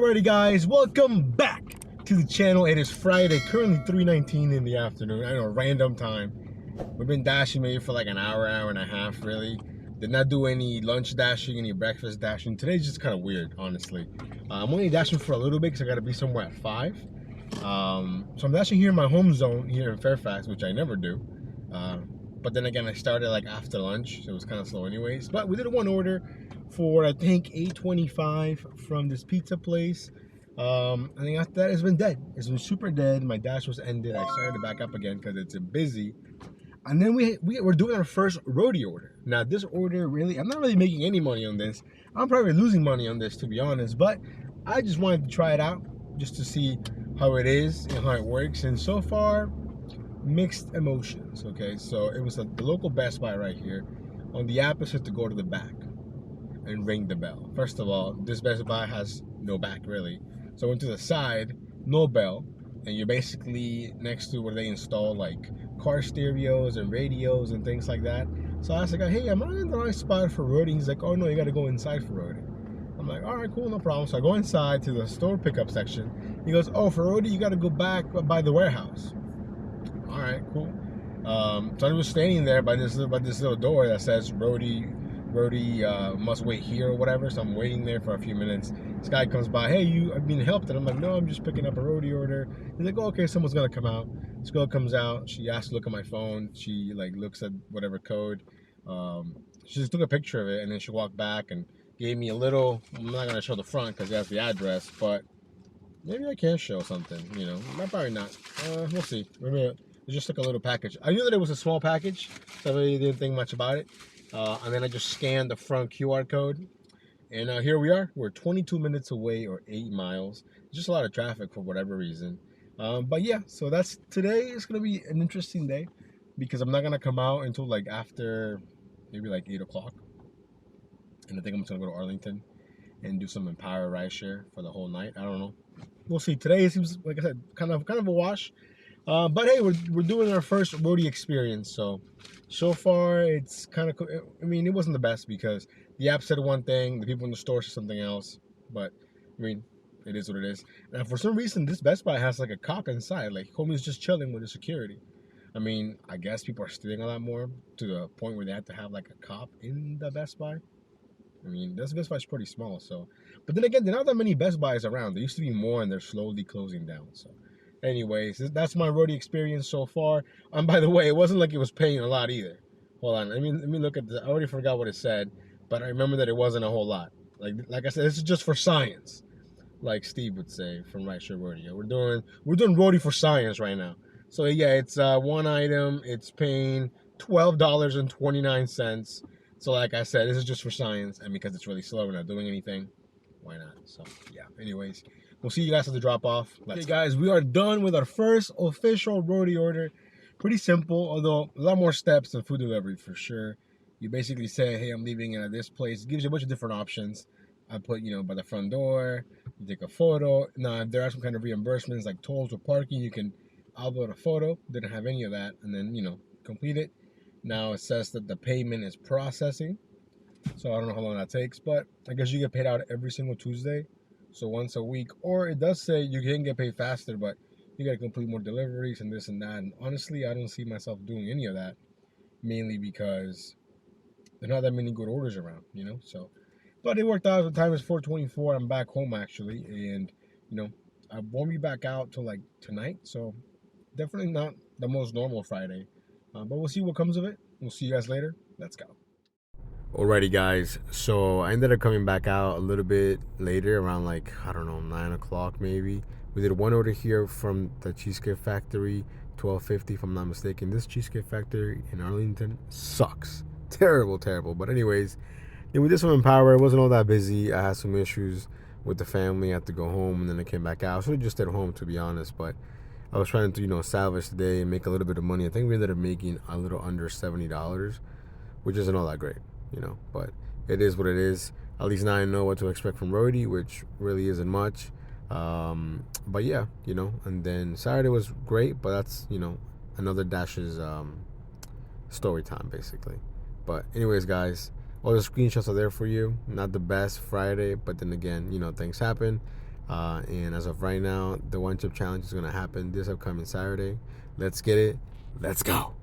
Alrighty guys, welcome back to the channel. It is Friday, currently 3:19 in the afternoon. I know, random time. We've been dashing maybe for like an hour and a half really. Did not do any lunch dashing, any breakfast dashing. Today's just kind of weird, honestly. I'm only dashing for a little bit because I gotta be somewhere at 5. So I'm dashing here in my home zone here in Fairfax, which I never do. But then again, I started like after lunch, so it was kind of slow anyways. But we did one order for I think $8.25 from this pizza place. I think after that it's been dead. It's been super dead. My dash was ended. I started to back up again because it's busy. And then we're doing our first Roadie order. Now this order really, I'm not really making any money on this. I'm probably losing money on this to be honest, but I just wanted to try it out just to see how it is and how it works. And so far, mixed emotions. Okay, so it was at the local Best Buy right here. On the app, it said to go to the back and ring the bell. First of all, this Best Buy has no back really. So I went to the side, no bell, and you're basically next to where they install like car stereos and radios and things like that. So I was like, hey, am I in the right spot for Roadie? He's like, oh no, you gotta go inside for Roadie. I'm like, all right, cool, no problem. So I go inside to the store pickup section. He goes, oh, for Roadie, you gotta go back by the warehouse. All right, cool. So I was standing there by this little door that says Roadie must wait here or whatever. So I'm waiting there for a few minutes. This guy comes by, hey, you are being helped? And I'm like, no, I'm just picking up a Roadie order. He's like, oh, okay, someone's gonna come out. This girl comes out. She asks to look at my phone. She like looks at whatever code. She just took a picture of it and then she walked back and gave me a little. I'm not gonna show the front because that's the address, but maybe I can show something. You know, probably not. We'll see. Maybe it just took a little package. I knew that it was a small package, so I really didn't think much about it. And then I just scanned the front QR code. And here we are. We're 22 minutes away or 8 miles. Just a lot of traffic for whatever reason. But yeah, so that's today. It's going to be an interesting day because I'm not going to come out until like after maybe like 8 o'clock. And I think I'm just going to go to Arlington and do some Empower Rideshare for the whole night. I don't know. We'll see. Today seems, like I said, kind of a wash. But hey, we're doing our first Roadie experience. So far, it's kind of cool. I mean, it wasn't the best because the app said one thing, the people in the store said something else. But I mean, it is what it is. And for some reason, this Best Buy has like a cop inside. Like, homie's just chilling with the security. I mean, I guess people are stealing a lot more to the point where they have to have like a cop in the Best Buy. I mean, this Best Buy is pretty small. So, but then again, there are not that many Best Buys around. There used to be more, and they're slowly closing down. So. Anyways, that's my Roadie experience so far. By the way, it wasn't like it was paying a lot either. Hold on, let me look at this. I already forgot what it said, but I remember that it wasn't a whole lot. Like I said, this is just for science, like Steve would say from Rideshare Rodeo. We're doing Roadie for science right now. So yeah, it's one item. It's paying $12.29. So like I said, this is just for science, and because it's really slow, we're not doing anything. Why not? So yeah. Anyways. We'll see you guys at the drop off. Okay guys, we are done with our first official Roadie order. Pretty simple, although a lot more steps than food delivery for sure. You basically say, hey, I'm leaving it at this place. It gives you a bunch of different options. I put, by the front door, you take a photo. Now, if there are some kind of reimbursements like tolls or parking, you can upload a photo. Didn't have any of that. And then, complete it. Now it says that the payment is processing. So I don't know how long that takes, but I guess you get paid out every single Tuesday. So once a week, or it does say you can get paid faster, but you got to complete more deliveries and this and that. And honestly, I don't see myself doing any of that, mainly because there are not that many good orders around, So, but it worked out. The time is 4:24. I'm back home actually, and I won't be back out till like tonight. So definitely not the most normal Friday, but we'll see what comes of it. We'll see you guys later. Let's go. Alrighty guys, so I ended up coming back out a little bit later, around like, I don't know, 9 o'clock maybe. We did one order here from the Cheesecake Factory, $12.50 if I'm not mistaken. This Cheesecake Factory in Arlington sucks. Terrible. But anyways, then we did some Empower. It wasn't all that busy. I had some issues with the family. I had to go home and then I came back out. I should have just stayed home to be honest, but I was trying to, salvage today and make a little bit of money. I think we ended up making a little under $70, which isn't all that great. But it is what it is. At least now I know what to expect from Roadie, which really isn't much. But yeah, and then Saturday was great, but that's, another Dash's story time basically. But anyways guys, all the screenshots are there for you. Not the best Friday, but then again, things happen. And as of right now, the one chip challenge is going to happen this upcoming Saturday. Let's get it. Let's go.